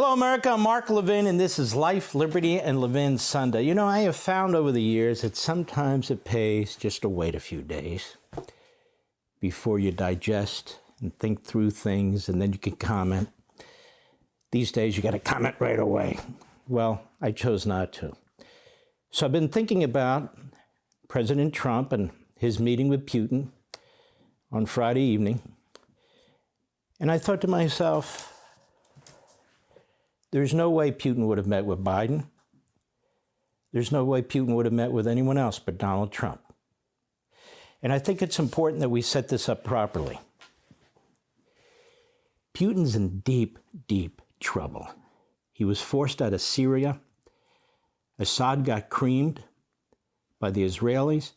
Hello, America. I'm Mark Levin, and this is Life, Liberty, and Levin Sunday. You know, I have found over the years that sometimes it pays just to wait a few days before you digest and think through things, and then you can comment. These days, you got to comment right away. Well, I chose not to. So I've been thinking about President Trump and his meeting with Putin on Friday evening, and I thought to myself, there's no way Putin would have met with Biden. There's no way Putin would have met with anyone else but Donald Trump. And I think it's important that we set this up properly. Putin's in deep, deep trouble. He was forced out of Syria. Assad got creamed by the Israelis.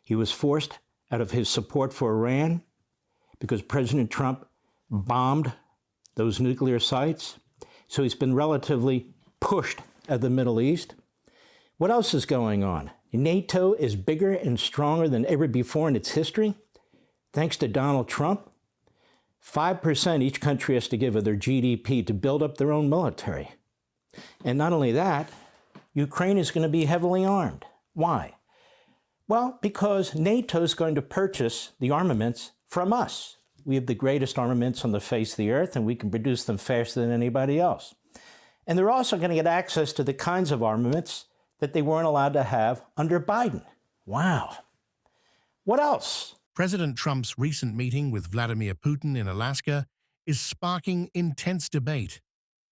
He was forced out of his support for Iran because President Trump bombed those nuclear sites. So he's been relatively pushed out of the Middle East. What else is going on? NATO is bigger and stronger than ever before in its history, thanks to Donald Trump. 5% each country has to give of their GDP to build up their own military. And not only that, Ukraine is going to be heavily armed. Why? Well, because NATO is going to purchase the armaments from us. We have the greatest armaments on the face of the earth, and we can produce them faster than anybody else. And they're also going to get access to the kinds of armaments that they weren't allowed to have under Biden. Wow. What else? President Trump's recent meeting with Vladimir Putin in Alaska is sparking intense debate.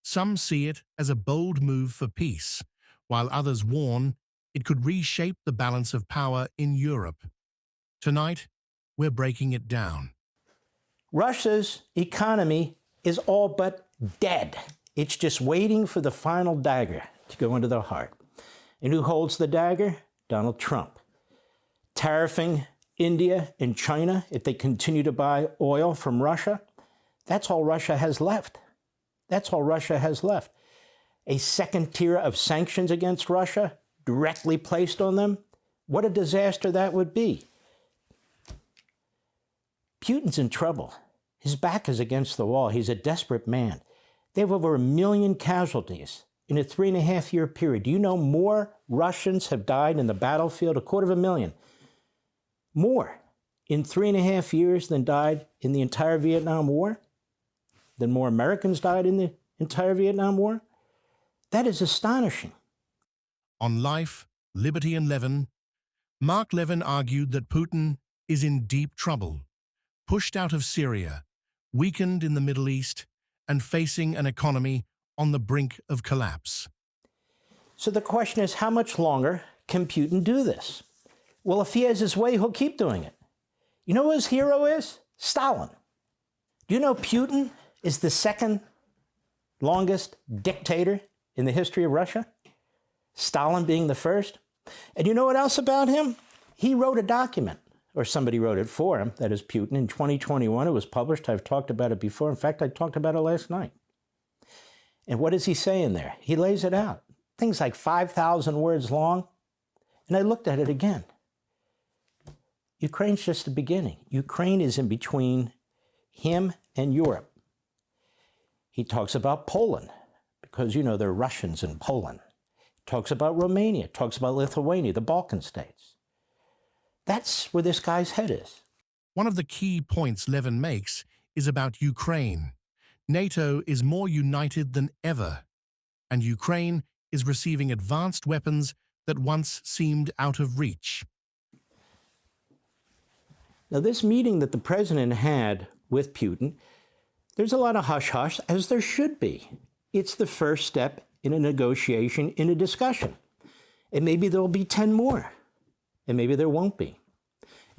Some see it as a bold move for peace, while others warn it could reshape the balance of power in Europe. Tonight, we're breaking it down. Russia's economy is all but dead. It's just waiting for the final dagger to go into their heart. And who holds the dagger? Donald Trump. Tariffing India and China if they continue to buy oil from Russia. That's all Russia has left. That's all Russia has left. A second tier of sanctions against Russia directly placed on them. What a disaster that would be. Putin's in trouble. His back is against the wall. He's a desperate man. They have over 1 million casualties in a 3.5-year period. Do you know more Russians have died in the battlefield? 250,000. More in 3.5 years than died in the entire Vietnam War? Than more Americans died in the entire Vietnam War? That is astonishing. On Life, Liberty, and Levin, Mark Levin argued that Putin is in deep trouble, pushed out of Syria, weakened in the Middle East, and facing an economy on the brink of collapse. So the question is, how much longer can Putin do this? Well, if he has his way, he'll keep doing it. You know who his hero is? Stalin. Do you know Putin is the second longest dictator in the history of Russia? Stalin being the first. And you know what else about him? He wrote a document. Or somebody wrote it for him, that is Putin. In 2021, it was published. I've talked about it before. In fact, I talked about it last night. And what does he say in there? He lays it out. Things like 5,000 words long. And I looked at it again. Ukraine's just the beginning. Ukraine is in between him and Europe. He talks about Poland, because, you know, there are Russians in Poland. He talks about Romania, talks about Lithuania, the Balkan states. That's where this guy's head is. One of the key points Levin makes is about Ukraine. NATO is more united than ever, and Ukraine is receiving advanced weapons that once seemed out of reach. Now, this meeting that the president had with Putin, there's a lot of hush-hush, as there should be. It's the first step in a negotiation, in a discussion. And maybe there'll be 10 more. And maybe there won't be.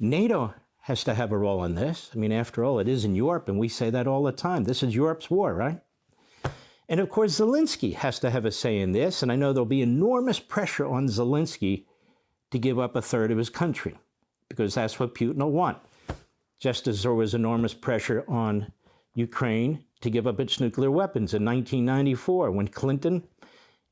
NATO has to have a role in this. I mean, after all, it is in Europe, and we say that all the time. This is Europe's war, right? And of course, Zelensky has to have a say in this, and I know there'll be enormous pressure on Zelensky to give up 1/3 of his country, because that's what Putin will want. Just as there was enormous pressure on Ukraine to give up its nuclear weapons in 1994, when Clinton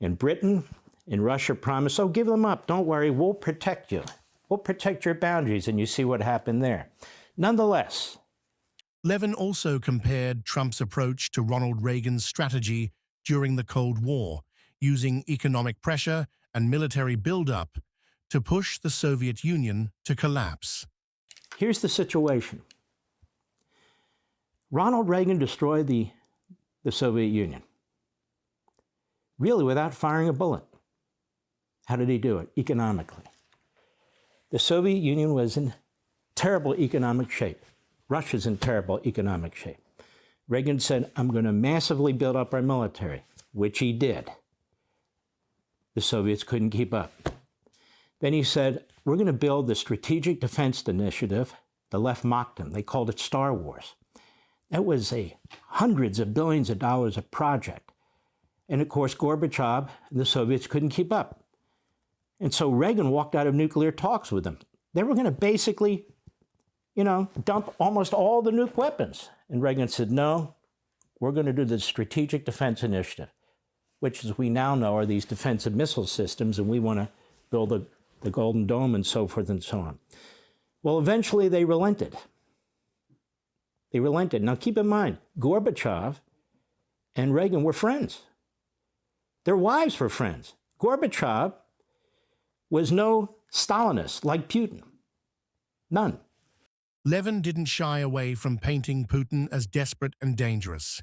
and Britain and Russia promised, oh, give them up, don't worry, we'll protect you. We'll protect your boundaries, and you see what happened there. Nonetheless, Levin also compared Trump's approach to Ronald Reagan's strategy during the Cold War, using economic pressure and military buildup to push the Soviet Union to collapse. Here's the situation. Ronald Reagan destroyed the Soviet Union, really without firing a bullet. How did he do it? Economically. The Soviet Union was in terrible economic shape. Russia's in terrible economic shape. Reagan said, I'm going to massively build up our military, which he did. The Soviets couldn't keep up. Then he said, we're going to build the Strategic Defense Initiative. The left mocked him. They called it Star Wars. That was a hundreds of billions of dollars a project. And of course, Gorbachev and the Soviets couldn't keep up. And so Reagan walked out of nuclear talks with them. They were going to basically, dump almost all the nuke weapons. And Reagan said, no, we're going to do the Strategic Defense Initiative, which, as we now know, are these defensive missile systems, and we want to build the Golden Dome and so forth and so on. Well, eventually they relented. They relented. Now, keep in mind, Gorbachev and Reagan were friends. Their wives were friends. Gorbachev was no Stalinist like Putin. None. Levin didn't shy away from painting Putin as desperate and dangerous,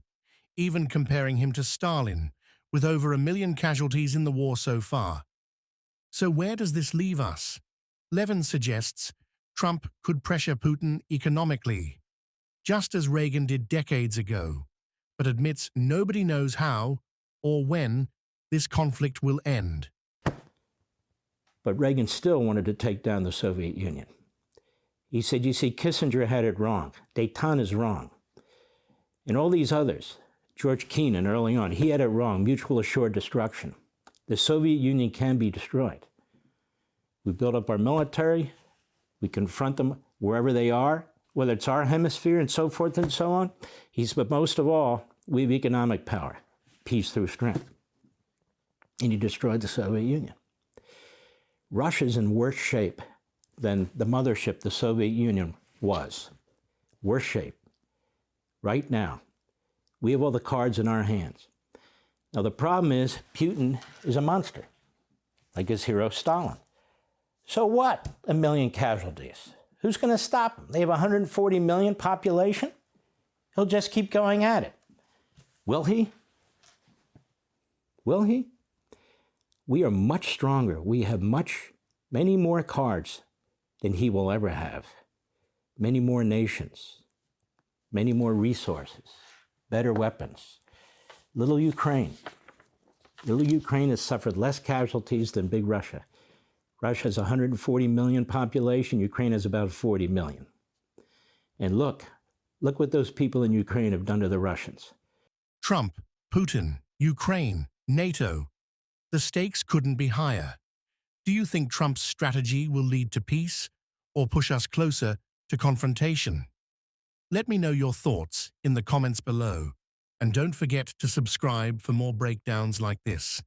even comparing him to Stalin, with over 1 million casualties in the war so far. So where does this leave us? Levin suggests Trump could pressure Putin economically, just as Reagan did decades ago, but admits nobody knows how or when this conflict will end. But Reagan still wanted to take down the Soviet Union. He said, you see, Kissinger had it wrong. Détente is wrong. And all these others, George Kennan early on, he had it wrong, mutual assured destruction. The Soviet Union can be destroyed. We build up our military, we confront them wherever they are, whether it's our hemisphere and so forth and so on. But most of all, we have economic power, peace through strength. And he destroyed the Soviet Union. Russia's in worse shape than the mothership, the Soviet Union, was. Worse shape. Right now, we have all the cards in our hands. Now, the problem is Putin is a monster, like his hero Stalin. So what? 1 million casualties. Who's going to stop him? They have 140 million population. He'll just keep going at it. Will he? Will he? We are much stronger. We have many more cards than he will ever have. Many more nations, many more resources, better weapons. Little Ukraine has suffered less casualties than big Russia. Russia has 140 million population. Ukraine has about 40 million. And look what those people in Ukraine have done to the Russians. Trump, Putin, Ukraine, NATO. The stakes couldn't be higher. Do you think Trump's strategy will lead to peace or push us closer to confrontation? Let me know your thoughts in the comments below. And don't forget to subscribe for more breakdowns like this.